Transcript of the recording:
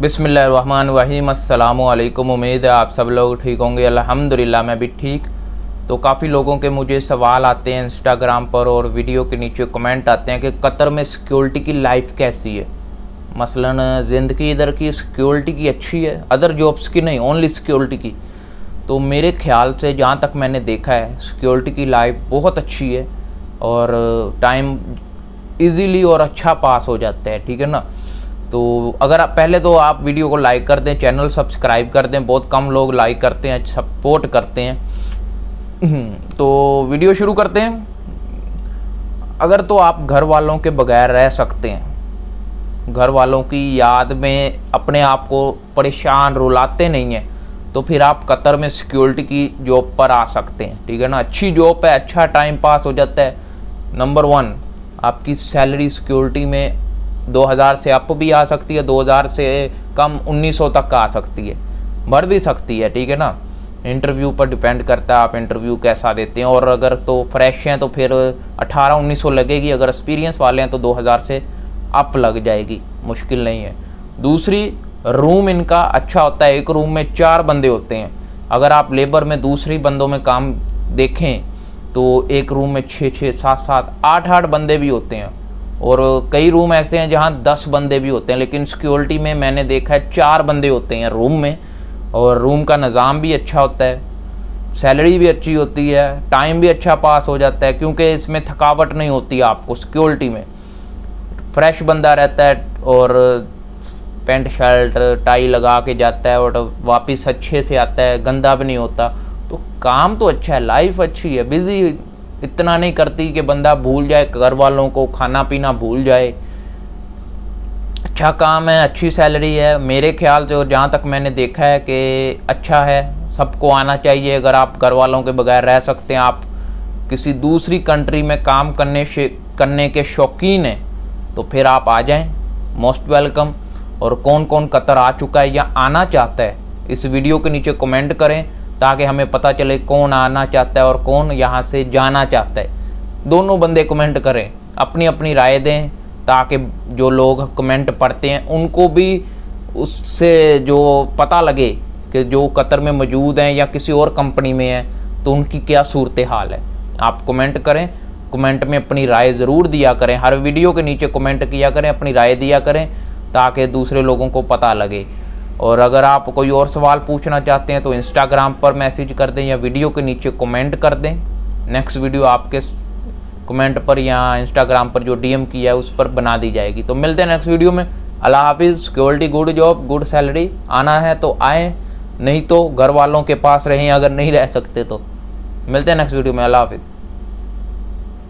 बिस्मिल्लाहिर्रहमानिर्रहीम। अस्सलामु अलैकुम। उम्मीद है आप सब लोग ठीक होंगे। अल्हम्दुलिल्लाह मैं भी ठीक। तो काफ़ी लोगों के मुझे सवाल आते हैं इंस्टाग्राम पर और वीडियो के नीचे कमेंट आते हैं कि कतर में सिक्योरिटी की लाइफ कैसी है। मसलन ज़िंदगी इधर की सिक्योरिटी की अच्छी है, अदर जॉब्स की नहीं, ओनली सिक्योरिटी की। तो मेरे ख्याल से जहाँ तक मैंने देखा है सिक्योरिटी की लाइफ बहुत अच्छी है और टाइम इजीली और अच्छा पास हो जाता है, ठीक है ना। तो अगर आप पहले तो आप वीडियो को लाइक कर दें, चैनल सब्सक्राइब कर दें। बहुत कम लोग लाइक करते हैं, सपोर्ट करते हैं। तो वीडियो शुरू करते हैं। अगर तो आप घर वालों के बगैर रह सकते हैं, घर वालों की याद में अपने आप को परेशान रुलाते नहीं हैं, तो फिर आप कतर में सिक्योरिटी की जॉब पर आ सकते हैं, ठीक है ना। अच्छी जॉब है, अच्छा टाइम पास हो जाता है। नंबर 1, आपकी सैलरी सिक्योरिटी में 2000 से अप भी आ सकती है, 2000 से कम 1900 तक आ सकती है, बढ़ भी सकती है, ठीक है ना। इंटरव्यू पर डिपेंड करता है आप इंटरव्यू कैसा देते हैं। और अगर तो फ्रेश हैं तो फिर 1800-1900 लगेगी, अगर एक्सपीरियंस वाले हैं तो 2000 से अप लग जाएगी, मुश्किल नहीं है। दूसरी, रूम इनका अच्छा होता है। एक रूम में 4 बंदे होते हैं। अगर आप लेबर में दूसरी बंदों में काम देखें तो एक रूम में 6-6, 7-7, 8-8 बंदे भी होते हैं। और कई रूम ऐसे हैं जहाँ 10 बंदे भी होते हैं, लेकिन सिक्योरिटी में मैंने देखा है 4 बंदे होते हैं रूम में। और रूम का निज़ाम भी अच्छा होता है, सैलरी भी अच्छी होती है, टाइम भी अच्छा पास हो जाता है, क्योंकि इसमें थकावट नहीं होती आपको। सिक्योरिटी में फ्रेश बंदा रहता है और पैंट शर्ट टाई लगा के जाता है और वापस अच्छे से आता है, गंदा भी नहीं होता। तो काम तो अच्छा है, लाइफ अच्छी है, बिज़ी इतना नहीं करती कि बंदा भूल जाए घर वालों को, खाना पीना भूल जाए। अच्छा काम है, अच्छी सैलरी है मेरे ख्याल से। और जहाँ तक मैंने देखा है कि अच्छा है, सबको आना चाहिए। अगर आप घर वालों के बगैर रह सकते हैं, आप किसी दूसरी कंट्री में काम करने के शौकीन हैं, तो फिर आप आ जाएं, मोस्ट वेलकम। और कौन कौन कतर आ चुका है या आना चाहता है, इस वीडियो के नीचे कमेंट करें ताकि हमें पता चले कौन आना चाहता है और कौन यहाँ से जाना चाहता है। दोनों बंदे कमेंट करें, अपनी अपनी राय दें, ताकि जो लोग कमेंट पढ़ते हैं उनको भी उससे जो पता लगे कि जो कतर में मौजूद हैं या किसी और कंपनी में हैं तो उनकी क्या सूरत हाल है। आप कमेंट करें, कमेंट में अपनी राय ज़रूर दिया करें। हर वीडियो के नीचे कमेंट किया करें, अपनी राय दिया करें ताकि दूसरे लोगों को पता लगे। और अगर आप कोई और सवाल पूछना चाहते हैं तो इंस्टाग्राम पर मैसेज कर दें या वीडियो के नीचे कमेंट कर दें। नेक्स्ट वीडियो आपके कमेंट पर या इंस्टाग्राम पर जो डीएम किया है उस पर बना दी जाएगी। तो मिलते हैं नेक्स्ट वीडियो में। अल्लाह हाफिज़। Security good job, good salary. आना है तो आएँ, नहीं तो घर वालों के पास रहें, अगर नहीं रह सकते तो। मिलते हैं नेक्स्ट वीडियो में। अल्लाह हाफिज़।